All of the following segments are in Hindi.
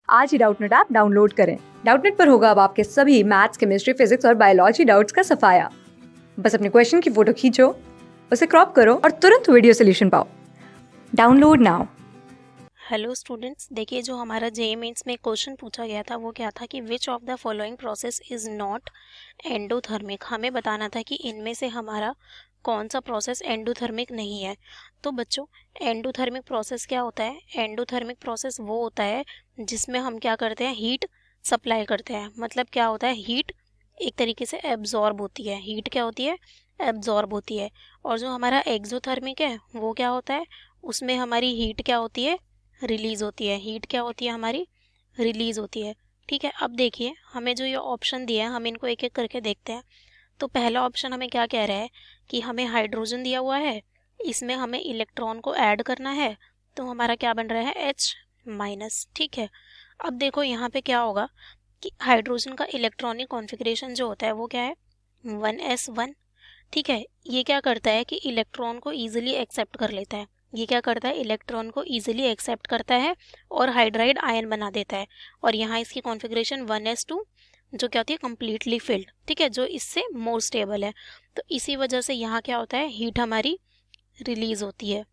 आज ही डाउटनेट ऐप डाउनलोड करें। डाउटनेट पर होगा अब आपके सभी मैथ्स, केमिस्ट्री, फिजिक्स और बायोलॉजी डाउट्स का सफाया। बस अपने क्वेश्चन की फोटो खींचो, उसे क्रॉप करो और तुरंत वीडियो सोल्यूशन पाओ। Download now. हेलो स्टूडेंट्स, देखिए जो हमारा जेईई मेंस में क्वेश्चन पूछा गया था वो क्या था कि which of the following process is not endothermic. हमें बताना था कि इनमें से हमारा कौन सा प्रोसेस एंडोथर्मिक नहीं है। तो बच्चों, एंडोथर्मिक प्रोसेस क्या होता है? एंडोथर्मिक प्रोसेस वो होता है जिसमें हम क्या करते हैं, हीट सप्लाई करते हैं। मतलब क्या होता है, हीट एक तरीके से एब्जॉर्ब होती है। हीट क्या होती है? एब्जॉर्ब होती है। और जो हमारा एक्सोथर्मिक है वो क्या होता है, उसमें हमारी हीट क्या होती है, रिलीज होती है। हीट क्या होती है हमारी, रिलीज होती है। ठीक है, अब देखिए हमें जो ये ऑप्शन दिया है हम इनको एक एक करके देखते हैं। तो पहला ऑप्शन हमें क्या कह रहा है कि हमें हाइड्रोजन दिया हुआ है, इसमें हमें इलेक्ट्रॉन को ऐड करना है, तो हमारा क्या बन रहा है, H-। ठीक है, अब देखो यहाँ पे क्या होगा कि हाइड्रोजन का इलेक्ट्रॉनिक कॉन्फ़िगरेशन जो होता है वो क्या है, 1s1। ठीक है, ये क्या करता है कि इलेक्ट्रॉन को ईजिली एक्सेप्ट कर लेता है। ये क्या करता है, इलेक्ट्रॉन को ईजिली एक्सेप्ट करता है और हाइड्राइड आयन बना देता है। और यहाँ इसकी कॉन्फ़िगरेशन 1s2 जो क्या होती है, कम्प्लीटली फिल्ड। ठीक है, जो इससे मोर स्टेबल है। तो इसी वजह से यहाँ क्या होता है, हीट हमारी रिलीज होती है।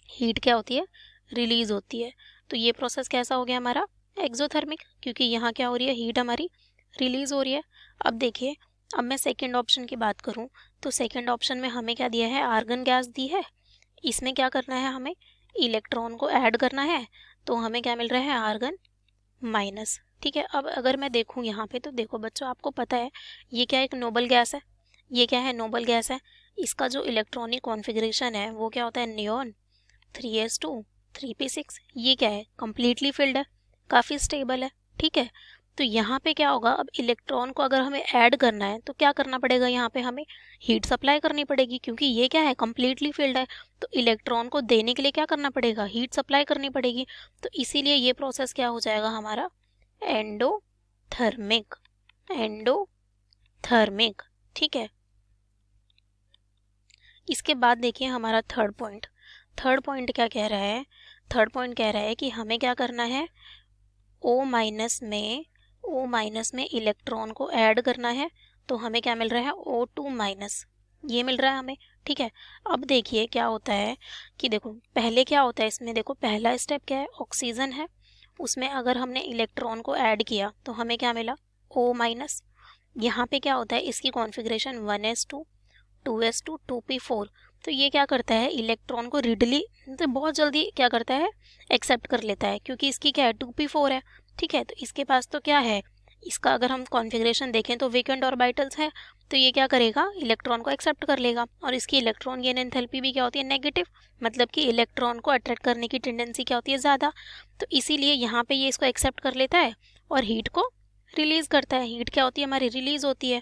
हीट क्या होती है, रिलीज होती है। तो ये प्रोसेस कैसा हो गया हमारा, एक्सोथर्मिक, क्योंकि यहाँ क्या हो रही है, हीट हमारी रिलीज हो रही है। अब देखिए, अब मैं सेकेंड ऑप्शन की बात करूँ तो सेकेंड ऑप्शन में हमें क्या दिया है, आर्गन गैस दी है। इसमें क्या करना है, हमें इलेक्ट्रॉन को ऐड करना है, तो हमें क्या मिल रहा है, आर्गन माइनस। ठीक है, अब अगर मैं देखूँ यहाँ पे तो देखो बच्चों, आपको पता है ये क्या, एक नोबल गैस है। ये क्या है, नोबल गैस है। इसका जो इलेक्ट्रॉनिक कॉन्फ़िगरेशन है वो क्या होता है, नियॉन 3s2 3p6। ये क्या है, कम्प्लीटली फिल्ड है, काफ़ी स्टेबल है। ठीक है, तो यहाँ पे क्या होगा, अब इलेक्ट्रॉन को अगर हमें ऐड करना है तो क्या करना पड़ेगा, यहाँ पे हमें हीट सप्लाई करनी पड़ेगी, क्योंकि ये क्या है, कम्प्लीटली फिल्ड है। तो इलेक्ट्रॉन को देने के लिए क्या करना पड़ेगा, हीट सप्लाई करनी पड़ेगी। तो इसीलिए ये प्रोसेस क्या हो जाएगा हमारा, एंडोथर्मिक। एंडोथर्मिक। ठीक है, इसके बाद देखिए हमारा थर्ड पॉइंट। थर्ड पॉइंट क्या कह रहा है, थर्ड पॉइंट कह रहा है कि हमें क्या करना है, O माइनस में इलेक्ट्रॉन को ऐड करना है, तो हमें क्या मिल रहा है, O2-। ये मिल रहा है हमें। ठीक है, अब देखिए क्या होता है कि देखो पहले क्या होता है इसमें, देखो पहला स्टेप क्या है, ऑक्सीजन है, उसमें अगर हमने इलेक्ट्रॉन को ऐड किया तो हमें क्या मिला, O-। यहाँ पे क्या होता है, इसकी कॉन्फ़िगरेशन 1s2 2s2 2p4। तो ये क्या करता है, इलेक्ट्रॉन को रिडली, तो बहुत जल्दी क्या करता है, एक्सेप्ट कर लेता है, क्योंकि इसकी क्या है, 2p4 है। ठीक है, तो इसके पास तो क्या है, इसका अगर हम कॉन्फ़िगरेशन देखें तो वेकेंट ऑर्बिटल्स है। तो ये क्या करेगा, इलेक्ट्रॉन को एक्सेप्ट कर लेगा। और इसकी इलेक्ट्रॉन गेन एंथैल्पी भी क्या होती है, नेगेटिव। मतलब कि इलेक्ट्रॉन को अट्रैक्ट करने की टेंडेंसी क्या होती है, ज़्यादा। तो इसीलिए यहाँ पे ये इसको एक्सेप्ट कर लेता है और हीट को रिलीज करता है। हीट क्या होती है हमारी, रिलीज होती है।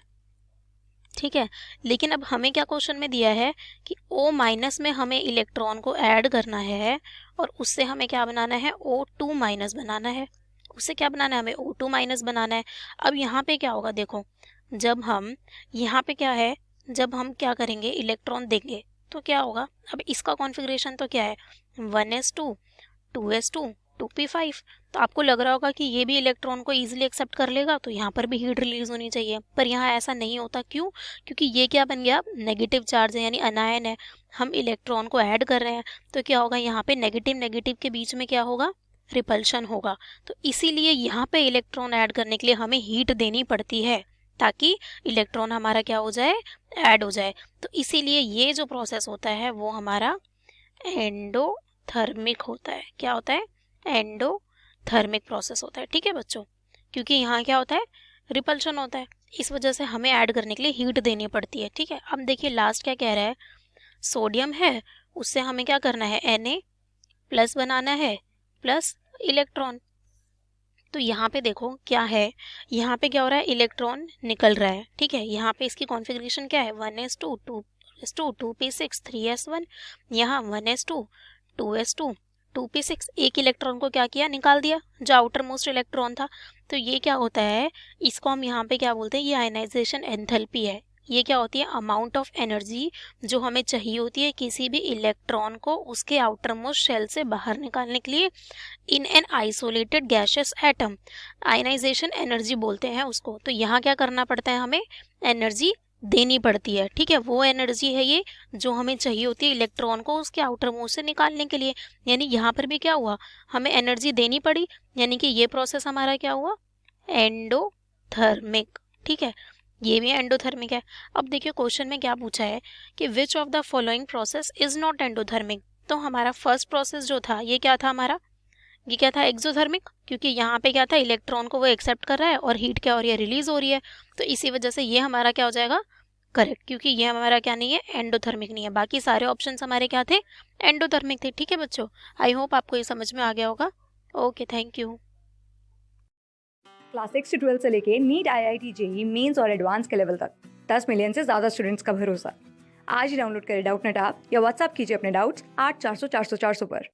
ठीक है, लेकिन अब हमें क्या क्वेश्चन में दिया है कि O- में हमें इलेक्ट्रॉन को ऐड करना है और उससे हमें क्या बनाना है, O2- बनाना है। उससे क्या बनाना है, हमें O2- बनाना है। अब यहाँ पे क्या होगा, देखो जब हम यहाँ पे क्या है, जब हम क्या करेंगे, इलेक्ट्रॉन देंगे तो क्या होगा, अब इसका कॉन्फ़िगरेशन तो क्या है, 1s2 2s2 2p5। तो आपको लग रहा होगा कि ये भी इलेक्ट्रॉन को ईजिली एक्सेप्ट कर लेगा, तो यहाँ पर भी हीट रिलीज होनी चाहिए। पर यहाँ ऐसा नहीं होता, क्यों, क्योंकि ये क्या बन गया, नेगेटिव चार्ज है, यानी अनायन है। हम इलेक्ट्रॉन को ऐड कर रहे हैं, तो क्या होगा, यहाँ पे नेगेटिव नेगेटिव के बीच में क्या होगा, रिपल्शन होगा। तो इसीलिए यहाँ पे इलेक्ट्रॉन ऐड करने के लिए हमें हीट देनी पड़ती है, ताकि इलेक्ट्रॉन हमारा क्या हो जाए, ऐड हो जाए। तो इसीलिए ये जो प्रोसेस होता है वो हमारा एंडोथर्मिक होता है। क्या होता है, एंडोथर्मिक प्रोसेस होता है। ठीक है बच्चों, क्योंकि यहाँ क्या होता है, रिपल्शन होता है, इस वजह से हमें ऐड करने के लिए हीट देनी पड़ती है। ठीक है, अब देखिए लास्ट क्या कह रहा है, सोडियम है, उससे हमें क्या करना है, Na+ बनाना है, प्लस इलेक्ट्रॉन। तो यहाँ पे देखो क्या है, यहाँ पे क्या हो रहा है, इलेक्ट्रॉन निकल रहा है। ठीक है, यहाँ पे इसकी कॉन्फ़िगरेशन क्या है, 1s2 2s2 2p6 3s1। यहाँ 1s2 2s2 2p6, एक इलेक्ट्रॉन को क्या किया, निकाल दिया, जो आउटर मोस्ट इलेक्ट्रॉन था। तो ये क्या होता है, इसको हम यहाँ पे क्या बोलते हैं, ये आयनाइजेशन एंथैल्पी है। ये क्या होती है, अमाउंट ऑफ एनर्जी जो हमें चाहिए होती है किसी भी इलेक्ट्रॉन को उसके आउटर मोस्ट शेल से बाहर निकालने के लिए in an isolated gaseous atom. Ionization energy बोलते हैं उसको। तो यहाँ क्या करना पड़ता है, हमें एनर्जी देनी पड़ती है, ठीक है। वो एनर्जी है ये जो हमें चाहिए होती है इलेक्ट्रॉन को उसके आउटर मोस्ट से निकालने के लिए। यानी यहाँ पर भी क्या हुआ, हमें एनर्जी देनी पड़ी, यानी कि ये प्रोसेस हमारा क्या हुआ, एंडोथर्मिक, ठीक है। ये भी एंडोथर्मिक है। अब देखिए क्वेश्चन में क्या पूछा है कि which of the following process is not endothermic. तो हमारा फर्स्ट प्रोसेस जो था ये क्या था हमारा, ये क्या था, एक्सोथर्मिक, क्योंकि यहाँ पे क्या था, इलेक्ट्रॉन को वो एक्सेप्ट कर रहा है और हीट क्या हो रही है, रिलीज हो रही है। तो इसी वजह से ये हमारा क्या हो जाएगा, करेक्ट, क्योंकि ये हमारा क्या नहीं है, एंडोथर्मिक नहीं है। बाकी सारे ऑप्शंस हमारे क्या थे, एंडोथर्मिक थे, ठीक है बच्चों। आई होप आपको ये समझ में आ गया होगा। Okay, thank you. क्लास 6 से 12 से लेके नीट, IIT, JEE मेंस और एडवांस के लेवल तक 10 मिलियन से ज़्यादा स्टूडेंट्स का भरोसा। आज ही डाउनलोड करें डाउटनेट ऐप या व्हाट्सएप कीजिए अपने डाउट्स 8400 400 400 पर।